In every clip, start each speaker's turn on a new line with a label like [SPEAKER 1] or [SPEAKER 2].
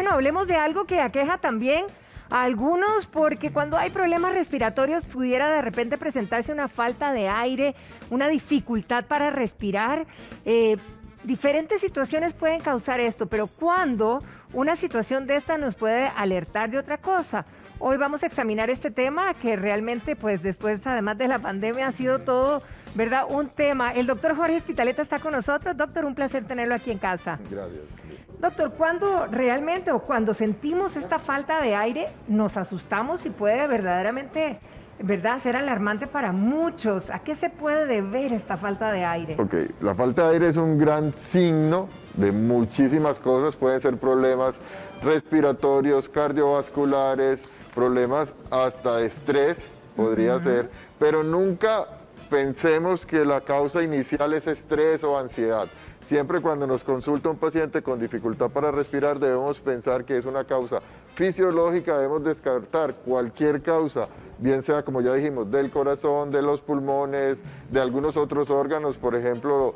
[SPEAKER 1] bueno, hablemos de algo que aqueja también a algunos, porque cuando hay problemas respiratorios pudiera de repente presentarse una falta de aire, una dificultad para respirar. Diferentes situaciones pueden causar esto, pero ¿cuándo una situación de esta nos puede alertar de otra cosa? Hoy vamos a examinar este tema que realmente, pues después, además de la pandemia, ha sido todo, ¿verdad? Un tema. El doctor Jorge Espitaleta está con nosotros. Doctor, un placer tenerlo aquí en casa.
[SPEAKER 2] Gracias.
[SPEAKER 1] Doctor, ¿cuándo realmente o cuando sentimos esta falta de aire nos asustamos y puede verdaderamente, ¿verdad?, ser alarmante para muchos? ¿A qué se puede deber esta falta de aire?
[SPEAKER 2] Ok, la falta de aire es un gran signo de muchísimas cosas. Pueden ser problemas respiratorios, cardiovasculares, problemas hasta de estrés, podría ser, pero nunca pensemos que la causa inicial es estrés o ansiedad. Siempre cuando nos consulta un paciente con dificultad para respirar debemos pensar que es una causa fisiológica, debemos descartar cualquier causa, bien sea, como ya dijimos, del corazón, de los pulmones, de algunos otros órganos. Por ejemplo,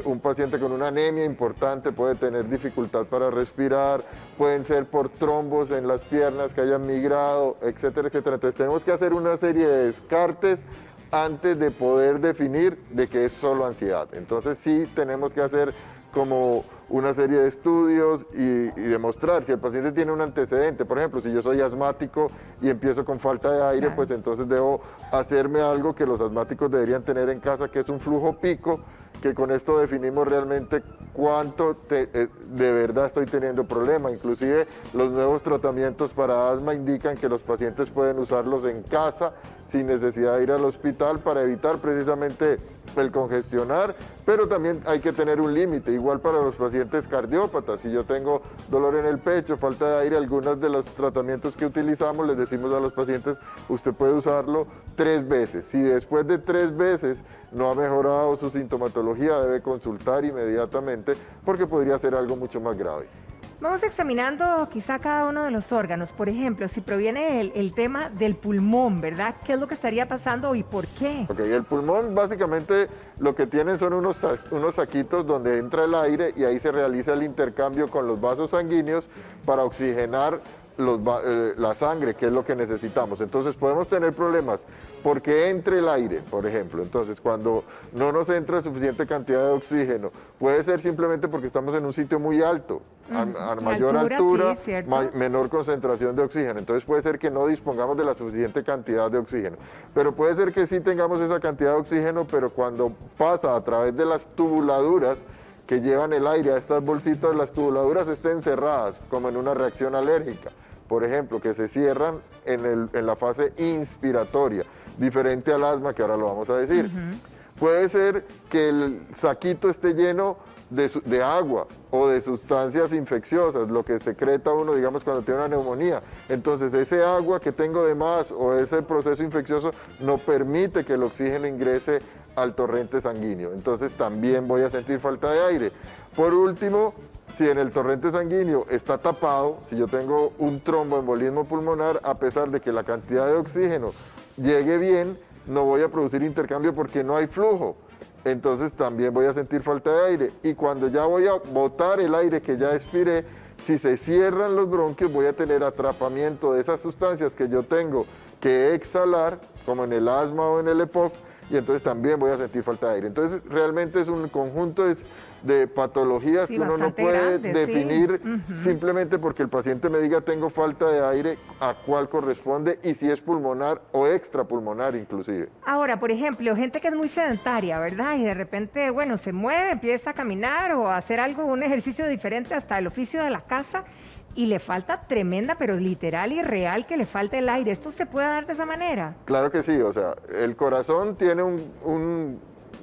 [SPEAKER 2] un paciente con una anemia importante puede tener dificultad para respirar, pueden ser por trombos en las piernas que hayan migrado, etcétera, etcétera. Entonces tenemos que hacer una serie de descartes antes de poder definir de que es solo ansiedad. Entonces sí tenemos que hacer como una serie de estudios y demostrar si el paciente tiene un antecedente. Por ejemplo, si yo soy asmático y empiezo con falta de aire, pues entonces debo hacerme algo que los asmáticos deberían tener en casa, que es un flujo pico, que con esto definimos realmente cuánto de verdad estoy teniendo problema. Inclusive los nuevos tratamientos para asma indican que los pacientes pueden usarlos en casa sin necesidad de ir al hospital para evitar precisamente el congestionar, pero también hay que tener un límite, igual para los pacientes cardiópatas. Si yo tengo dolor en el pecho, falta de aire, algunos de los tratamientos que utilizamos les decimos a los pacientes, usted puede usarlo 3 veces. Si después de 3 veces no ha mejorado su sintomatología, debe consultar inmediatamente porque podría ser algo mucho más grave.
[SPEAKER 1] Vamos examinando quizá cada uno de los órganos. Por ejemplo, si proviene el tema del pulmón, ¿verdad? ¿Qué es lo que estaría pasando y por qué?
[SPEAKER 2] Ok, el pulmón básicamente lo que tiene son unos saquitos donde entra el aire y ahí se realiza el intercambio con los vasos sanguíneos para oxigenar la sangre, que es lo que necesitamos. Entonces podemos tener problemas porque entre el aire, por ejemplo. Entonces cuando no nos entra suficiente cantidad de oxígeno, puede ser simplemente porque estamos en un sitio muy alto, a mayor altura,
[SPEAKER 1] sí,
[SPEAKER 2] menor concentración de oxígeno. Entonces puede ser que no dispongamos de la suficiente cantidad de oxígeno. Pero puede ser que sí tengamos esa cantidad de oxígeno, pero cuando pasa a través de las tubuladuras que llevan el aire a estas bolsitas, las tubuladuras estén cerradas, como en una reacción alérgica. Por ejemplo, que se cierran en la fase inspiratoria, diferente al asma, que ahora lo vamos a decir. Puede ser que el saquito esté lleno de agua o de sustancias infecciosas, lo que secreta uno, digamos, cuando tiene una neumonía. Entonces, ese agua que tengo de más o ese proceso infeccioso no permite que el oxígeno ingrese al torrente sanguíneo. Entonces, también voy a sentir falta de aire. Por último, si en el torrente sanguíneo está tapado, si yo tengo un tromboembolismo pulmonar, a pesar de que la cantidad de oxígeno llegue bien, no voy a producir intercambio porque no hay flujo. Entonces también voy a sentir falta de aire. Y cuando ya voy a botar el aire que ya expiré, si se cierran los bronquios, voy a tener atrapamiento de esas sustancias que yo tengo que exhalar, como en el asma o en el EPOC, y entonces también voy a sentir falta de aire. Entonces realmente es un conjunto de patologías que uno no puede definir simplemente porque el paciente me diga tengo falta de aire, a cuál corresponde y si es pulmonar o extrapulmonar inclusive.
[SPEAKER 1] Ahora, por ejemplo, gente que es muy sedentaria, ¿verdad? Y de repente, bueno, se mueve, empieza a caminar o a hacer algo, un ejercicio diferente hasta el oficio de la casa y le falta tremenda, pero literal y real que le falta el aire. ¿Esto se puede dar de esa manera?
[SPEAKER 2] Claro que sí, o sea, el corazón tiene un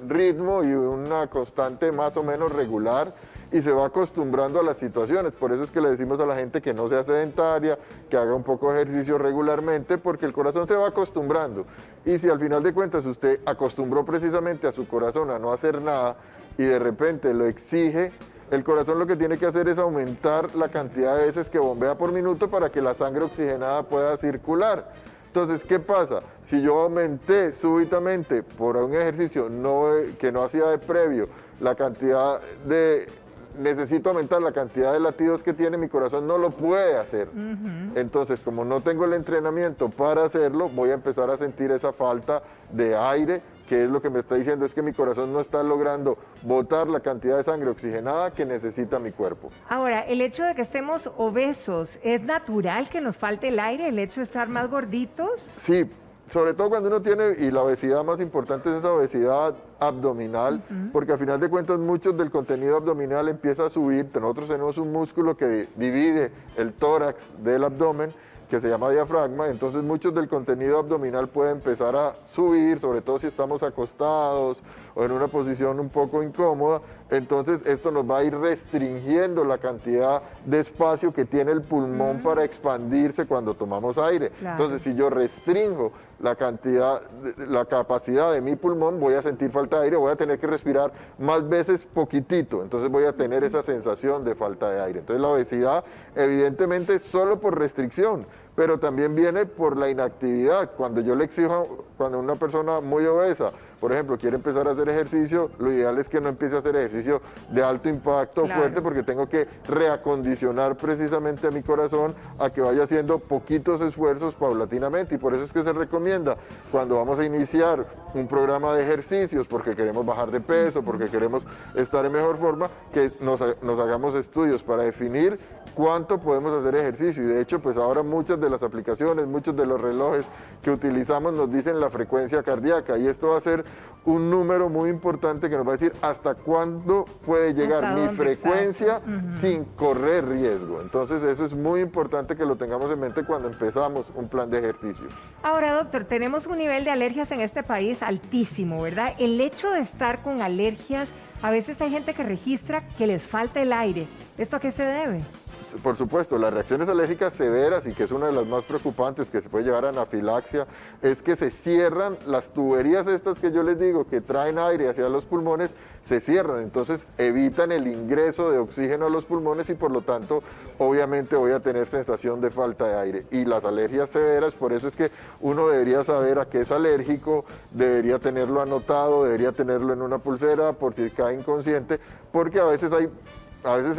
[SPEAKER 2] ritmo y una constante más o menos regular y se va acostumbrando a las situaciones. Por eso es que le decimos a la gente que no sea sedentaria, que haga un poco de ejercicio regularmente, porque el corazón se va acostumbrando. Y si al final de cuentas usted acostumbró precisamente a su corazón a no hacer nada y de repente lo exige, el corazón lo que tiene que hacer es aumentar la cantidad de veces que bombea por minuto para que la sangre oxigenada pueda circular. Entonces, ¿qué pasa? Si yo aumenté súbitamente por un ejercicio que no hacía de previo la cantidad de necesito aumentar la cantidad de latidos que tiene, mi corazón no lo puede hacer. Entonces, como no tengo el entrenamiento para hacerlo, voy a empezar a sentir esa falta de aire, que es lo que me está diciendo, es que mi corazón no está logrando botar la cantidad de sangre oxigenada que necesita mi cuerpo.
[SPEAKER 1] Ahora, el hecho de que estemos obesos, ¿es natural que nos falte el aire, el hecho de estar más gorditos?
[SPEAKER 2] Sí, sobre todo cuando uno tiene, y la obesidad más importante es esa obesidad abdominal, porque al final de cuentas muchos del contenido abdominal empieza a subir. Nosotros tenemos un músculo que divide el tórax del abdomen, que se llama diafragma, entonces muchos del contenido abdominal puede empezar a subir, sobre todo si estamos acostados o en una posición un poco incómoda, entonces esto nos va a ir restringiendo la cantidad de espacio que tiene el pulmón para expandirse cuando tomamos aire.
[SPEAKER 1] Claro.
[SPEAKER 2] Entonces, si yo restringo la cantidad, la capacidad de mi pulmón, voy a sentir falta de aire, voy a tener que respirar más veces poquitito, entonces voy a tener esa sensación de falta de aire. Entonces la obesidad, evidentemente, solo por restricción, pero también viene por la inactividad. Cuando yo le exijo, cuando una persona muy obesa, por ejemplo, quiere empezar a hacer ejercicio, lo ideal es que no empiece a hacer ejercicio de alto impacto,
[SPEAKER 1] claro,
[SPEAKER 2] fuerte, porque tengo que reacondicionar precisamente a mi corazón a que vaya haciendo poquitos esfuerzos paulatinamente, y por eso es que se recomienda cuando vamos a iniciar un programa de ejercicios, porque queremos bajar de peso, porque queremos estar en mejor forma, que nos hagamos estudios para definir cuánto podemos hacer ejercicio. Y de hecho, pues ahora muchas de las aplicaciones, muchos de los relojes que utilizamos nos dicen la frecuencia cardíaca, y esto va a ser un número muy importante que nos va a decir hasta cuándo puede llegar mi frecuencia sin correr riesgo. Entonces eso es muy importante que lo tengamos en mente cuando empezamos un plan de ejercicio.
[SPEAKER 1] Ahora, doctor, tenemos un nivel de alergias en este país altísimo, ¿verdad? El hecho de estar con alergias, a veces hay gente que registra que les falta el aire. ¿Esto a qué se debe?
[SPEAKER 2] Por supuesto, las reacciones alérgicas severas, y que es una de las más preocupantes, que se puede llevar a anafilaxia, es que se cierran las tuberías estas que yo les digo, que traen aire hacia los pulmones, se cierran, entonces evitan el ingreso de oxígeno a los pulmones, y por lo tanto, obviamente voy a tener sensación de falta de aire. Y las alergias severas, por eso es que uno debería saber a qué es alérgico, debería tenerlo anotado, debería tenerlo en una pulsera por si cae inconsciente, porque a veces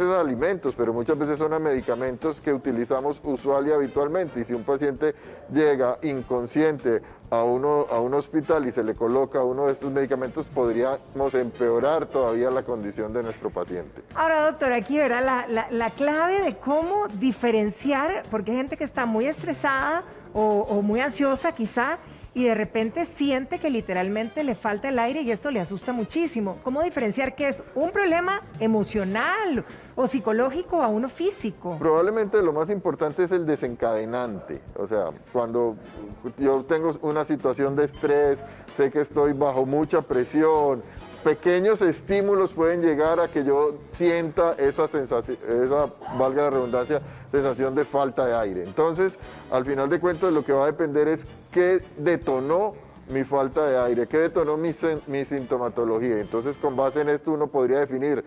[SPEAKER 2] es alimentos, pero muchas veces son a medicamentos que utilizamos usual y habitualmente. Y si un paciente llega inconsciente a un hospital y se le coloca uno de estos medicamentos, podríamos empeorar todavía la condición de nuestro paciente.
[SPEAKER 1] Ahora, doctor, aquí verá la clave de cómo diferenciar, porque hay gente que está muy estresada o muy ansiosa quizá, y de repente siente que literalmente le falta el aire y esto le asusta muchísimo. ¿Cómo diferenciar qué es un problema emocional o psicológico a uno físico?
[SPEAKER 2] Probablemente lo más importante es el desencadenante. O sea, cuando yo tengo una situación de estrés, sé que estoy bajo mucha presión, pequeños estímulos pueden llegar a que yo sienta esa sensación, valga la redundancia, sensación de falta de aire. Entonces, al final de cuentas, lo que va a depender es qué detonó mi falta de aire, qué detonó mi sintomatología. Entonces, con base en esto, uno podría definir.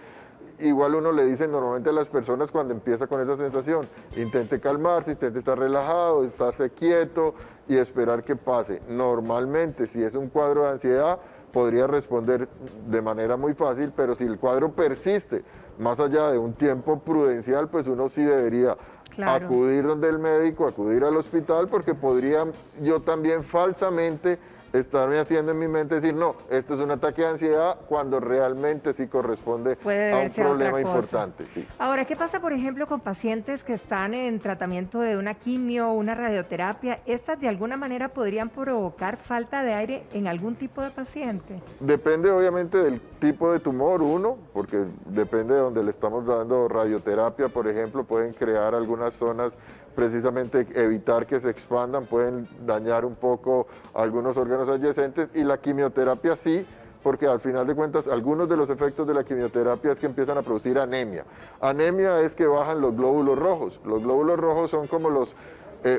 [SPEAKER 2] Igual uno le dice normalmente a las personas cuando empieza con esa sensación, intente calmarse, intente estar relajado, estarse quieto y esperar que pase. Normalmente, si es un cuadro de ansiedad, podría responder de manera muy fácil, pero si el cuadro persiste más allá de un tiempo prudencial, pues uno sí debería acudir donde el médico, acudir al hospital, porque podría yo también falsamente estarme haciendo en mi mente decir, no, esto es un ataque de ansiedad, cuando realmente sí corresponde a un problema importante. Sí.
[SPEAKER 1] Ahora, ¿qué pasa, por ejemplo, con pacientes que están en tratamiento de una quimio o una radioterapia? ¿Estas de alguna manera podrían provocar falta de aire en algún tipo de paciente?
[SPEAKER 2] Depende obviamente del tipo de tumor, porque depende de donde le estamos dando radioterapia, por ejemplo, pueden crear algunas zonas, precisamente evitar que se expandan, pueden dañar un poco algunos órganos adyacentes, y la quimioterapia sí, porque al final de cuentas algunos de los efectos de la quimioterapia es que empiezan a producir anemia. Anemia es que bajan los glóbulos rojos. Los glóbulos rojos son como los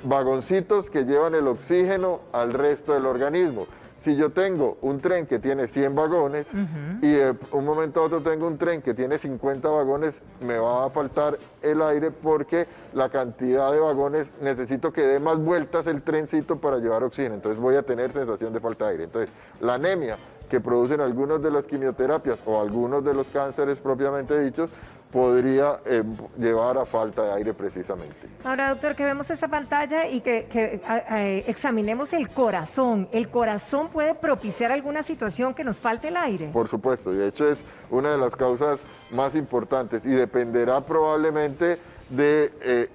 [SPEAKER 2] vagoncitos que llevan el oxígeno al resto del organismo. Si yo tengo un tren que tiene 100 vagones y de un momento a otro tengo un tren que tiene 50 vagones, me va a faltar el aire, porque la cantidad de vagones, necesito que dé más vueltas el trencito para llevar oxígeno, entonces voy a tener sensación de falta de aire. Entonces, la anemia que producen algunas de las quimioterapias o algunos de los cánceres propiamente dichos, podría llevar a falta de aire precisamente.
[SPEAKER 1] Ahora, doctor, que vemos esa pantalla y que examinemos el corazón. ¿El corazón puede propiciar alguna situación que nos falte el aire?
[SPEAKER 2] Por supuesto, y de hecho es una de las causas más importantes y dependerá probablemente de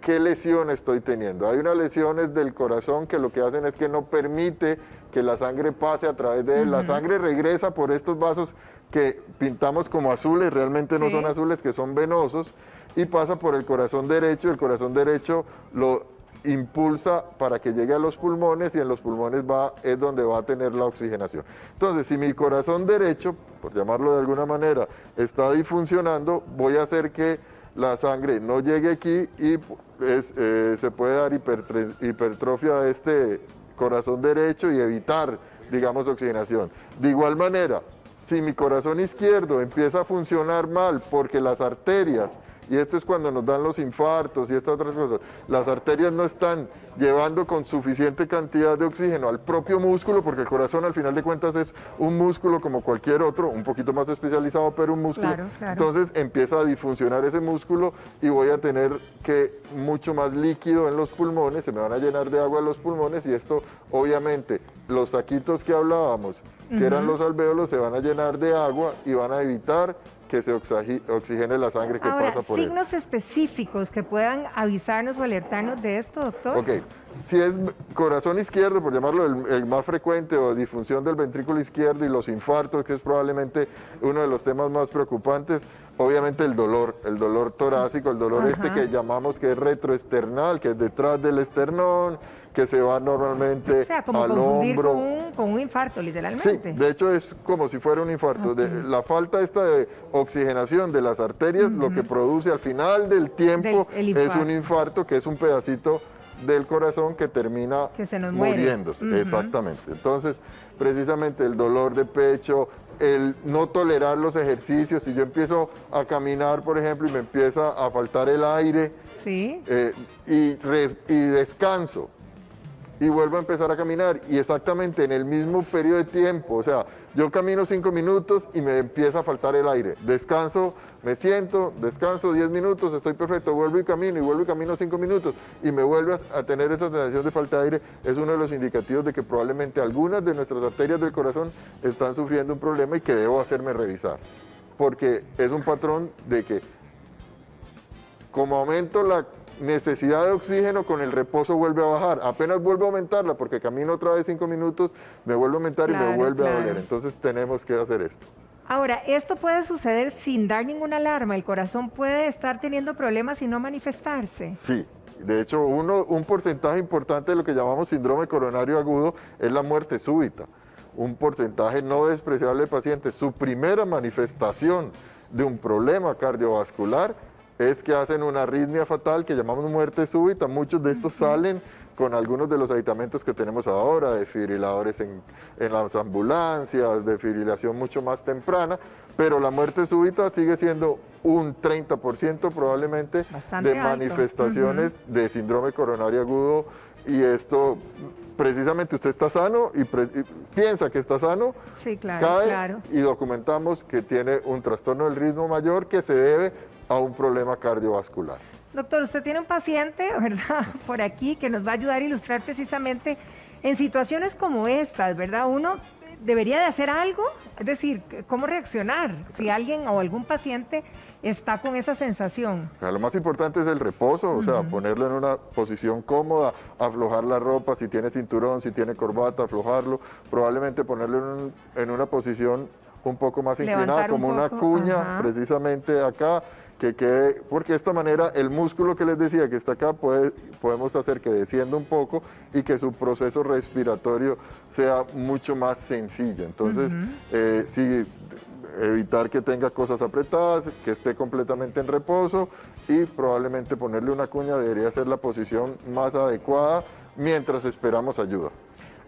[SPEAKER 2] qué lesión estoy teniendo. Hay unas lesiones del corazón que lo que hacen es que no permite que la sangre pase a través de él. La sangre regresa por estos vasos que pintamos como azules, realmente no son azules, que son venosos, y pasa por el corazón derecho. El corazón derecho lo impulsa para que llegue a los pulmones y en los pulmones es donde va a tener la oxigenación. Entonces, si mi corazón derecho, por llamarlo de alguna manera, está disfuncionando, voy a hacer que la sangre no llegue aquí y se puede dar hipertrofia de este corazón derecho y evitar, digamos, oxigenación. De igual manera, si mi corazón izquierdo empieza a funcionar mal porque las arterias, y esto es cuando nos dan los infartos y estas otras cosas, las arterias no están llevando con suficiente cantidad de oxígeno al propio músculo, porque el corazón al final de cuentas es un músculo como cualquier otro, un poquito más especializado, pero un músculo.
[SPEAKER 1] Claro.
[SPEAKER 2] Entonces empieza a disfuncionar ese músculo y voy a tener mucho más líquido en los pulmones, se me van a llenar de agua los pulmones y esto obviamente los saquitos que hablábamos, que eran los alvéolos, se van a llenar de agua y van a evitar que se oxigene la sangre que pasa por él.
[SPEAKER 1] ¿Signos específicos que puedan avisarnos o alertarnos de esto, doctor?
[SPEAKER 2] Ok, si es corazón izquierdo, por llamarlo el más frecuente, o disfunción del ventrículo izquierdo y los infartos, que es probablemente uno de los temas más preocupantes, obviamente el dolor torácico, el dolor que llamamos que es retroesternal, que es detrás del esternón, que se va normalmente
[SPEAKER 1] como
[SPEAKER 2] al
[SPEAKER 1] confundir
[SPEAKER 2] hombro.
[SPEAKER 1] Con un infarto, literalmente.
[SPEAKER 2] Sí, de hecho es como si fuera un infarto. La falta esta de oxigenación de las arterias, lo que produce al final del tiempo es un infarto, que es un pedacito del corazón que termina muriéndose. Exactamente. Entonces, precisamente el dolor de pecho, el no tolerar los ejercicios, si yo empiezo a caminar, por ejemplo, y me empieza a faltar el aire, y descanso, y vuelvo a empezar a caminar, y exactamente en el mismo periodo de tiempo, o sea, yo camino 5 minutos y me empieza a faltar el aire, descanso, me siento, descanso 10 minutos, estoy perfecto, vuelvo y camino 5 minutos, y me vuelvo a tener esa sensación de falta de aire, es uno de los indicativos de que probablemente algunas de nuestras arterias del corazón están sufriendo un problema y que debo hacerme revisar, porque es un patrón de que como aumento la necesidad de oxígeno, con el reposo vuelve a bajar, apenas vuelvo a aumentarla porque camino otra vez 5 minutos, me vuelve a aumentar y me vuelve a doler, entonces tenemos que hacer esto.
[SPEAKER 1] Ahora, esto puede suceder sin dar ninguna alarma, el corazón puede estar teniendo problemas y no manifestarse.
[SPEAKER 2] Sí, de hecho un porcentaje importante de lo que llamamos síndrome coronario agudo es la muerte súbita, un porcentaje no despreciable de pacientes, su primera manifestación de un problema cardiovascular es que hacen una arritmia fatal que llamamos muerte súbita. Muchos de estos salen con algunos de los aditamentos que tenemos ahora, desfibriladores en las ambulancias, desfibrilación mucho más temprana, pero la muerte súbita sigue siendo un 30% probablemente de manifestaciones de síndrome coronario agudo, y esto precisamente usted está sano y piensa que está sano, cae y documentamos que tiene un trastorno del ritmo mayor que se debe a un problema cardiovascular.
[SPEAKER 1] Doctor, usted tiene un paciente, ¿verdad?, por aquí que nos va a ayudar a ilustrar precisamente en situaciones como estas, ¿verdad? Uno debería de hacer algo, es decir, ¿cómo reaccionar si alguien o algún paciente está con esa sensación?
[SPEAKER 2] Lo más importante es el reposo, o sea, ponerlo en una posición cómoda, aflojar la ropa, si tiene cinturón, si tiene corbata, aflojarlo, probablemente ponerlo en una posición un poco más inclinada, como una cuña, precisamente acá, que quede, porque de esta manera el músculo que les decía que está acá podemos hacer que descienda un poco y que su proceso respiratorio sea mucho más sencillo. Entonces, sí, evitar que tenga cosas apretadas, que esté completamente en reposo, y probablemente ponerle una cuña debería ser la posición más adecuada mientras esperamos ayuda.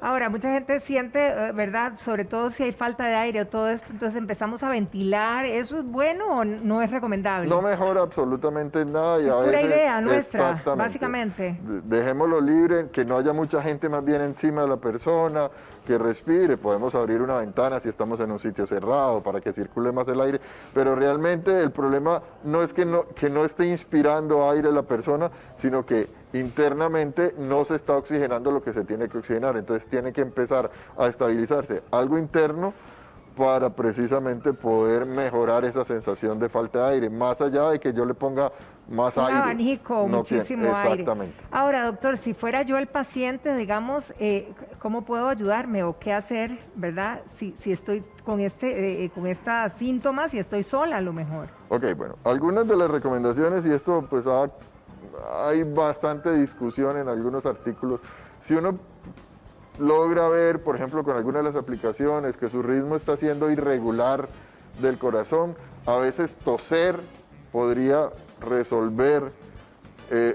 [SPEAKER 1] Ahora, mucha gente siente, ¿verdad? Sobre todo si hay falta de aire o todo esto, entonces empezamos a ventilar. ¿Eso es bueno o no es recomendable?
[SPEAKER 2] No mejora absolutamente nada y
[SPEAKER 1] Es
[SPEAKER 2] a
[SPEAKER 1] pura
[SPEAKER 2] veces,
[SPEAKER 1] idea nuestra,
[SPEAKER 2] exactamente,
[SPEAKER 1] básicamente.
[SPEAKER 2] Dejémoslo libre, que no haya mucha gente más bien encima de la persona, que respire, podemos abrir una ventana si estamos en un sitio cerrado para que circule más el aire, pero realmente el problema no es que no esté inspirando aire la persona, sino que internamente no se está oxigenando lo que se tiene que oxigenar, entonces tiene que empezar a estabilizarse algo interno para precisamente poder mejorar esa sensación de falta de aire, más allá de que yo le ponga más
[SPEAKER 1] Un
[SPEAKER 2] aire.
[SPEAKER 1] abanico,
[SPEAKER 2] No
[SPEAKER 1] muchísimo
[SPEAKER 2] tiene,
[SPEAKER 1] aire.
[SPEAKER 2] exactamente.
[SPEAKER 1] Ahora, doctor, si fuera yo el paciente, digamos, ¿cómo puedo ayudarme o qué hacer, verdad? Si estoy con con estas síntomas y estoy sola a lo mejor.
[SPEAKER 2] Ok, bueno, algunas de las recomendaciones, y esto pues hay bastante discusión en algunos artículos, si uno logra ver, por ejemplo, con algunas de las aplicaciones, que su ritmo está siendo irregular del corazón, a veces toser podría resolver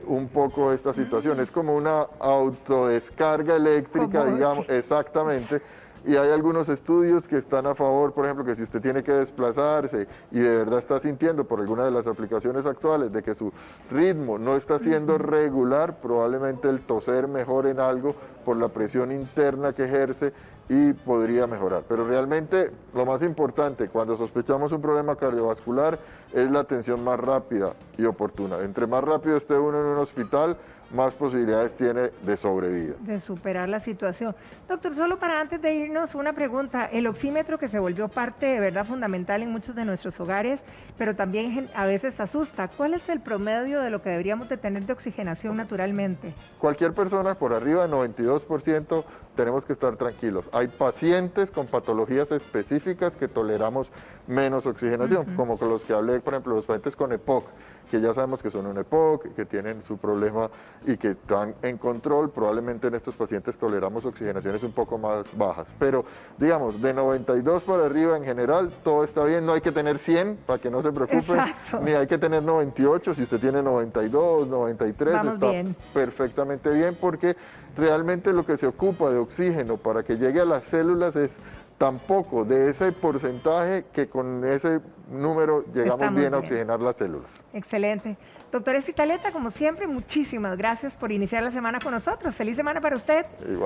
[SPEAKER 2] un poco esta situación. Es como una autodescarga eléctrica,
[SPEAKER 1] Como-
[SPEAKER 2] digamos, exactamente. Y hay algunos estudios que están a favor, por ejemplo, que si usted tiene que desplazarse y de verdad está sintiendo por alguna de las aplicaciones actuales de que su ritmo no está siendo regular, probablemente el toser mejore en algo por la presión interna que ejerce y podría mejorar. Pero realmente lo más importante cuando sospechamos un problema cardiovascular es la atención más rápida y oportuna. Entre más rápido esté uno en un hospital, más posibilidades tiene de sobrevida.
[SPEAKER 1] De superar la situación. Doctor, solo para antes de irnos, una pregunta. El oxímetro que se volvió parte de verdad fundamental en muchos de nuestros hogares, pero también a veces asusta. ¿Cuál es el promedio de lo que deberíamos de tener de oxigenación naturalmente?
[SPEAKER 2] Cualquier persona por arriba del 92% tenemos que estar tranquilos. Hay pacientes con patologías específicas que toleramos menos oxigenación, como con los que hablé, por ejemplo, los pacientes con EPOC, que ya sabemos que son un EPOC, que tienen su problema y que están en control. Probablemente en estos pacientes toleramos oxigenaciones un poco más bajas. Pero, digamos, de 92 para arriba en general, todo está bien. No hay que tener 100 para que no se preocupe,
[SPEAKER 1] Exacto.
[SPEAKER 2] ni hay que tener 98. Si usted tiene 92, 93,
[SPEAKER 1] Vamos
[SPEAKER 2] está
[SPEAKER 1] bien.
[SPEAKER 2] perfectamente bien, porque realmente lo que se ocupa de oxígeno para que llegue a las células es tampoco de ese porcentaje que con ese número llegamos
[SPEAKER 1] Estamos
[SPEAKER 2] bien a
[SPEAKER 1] bien.
[SPEAKER 2] oxigenar las células.
[SPEAKER 1] Excelente. Doctor Espitaleta, como siempre, muchísimas gracias por iniciar la semana con nosotros. Feliz semana para usted.
[SPEAKER 2] Igual.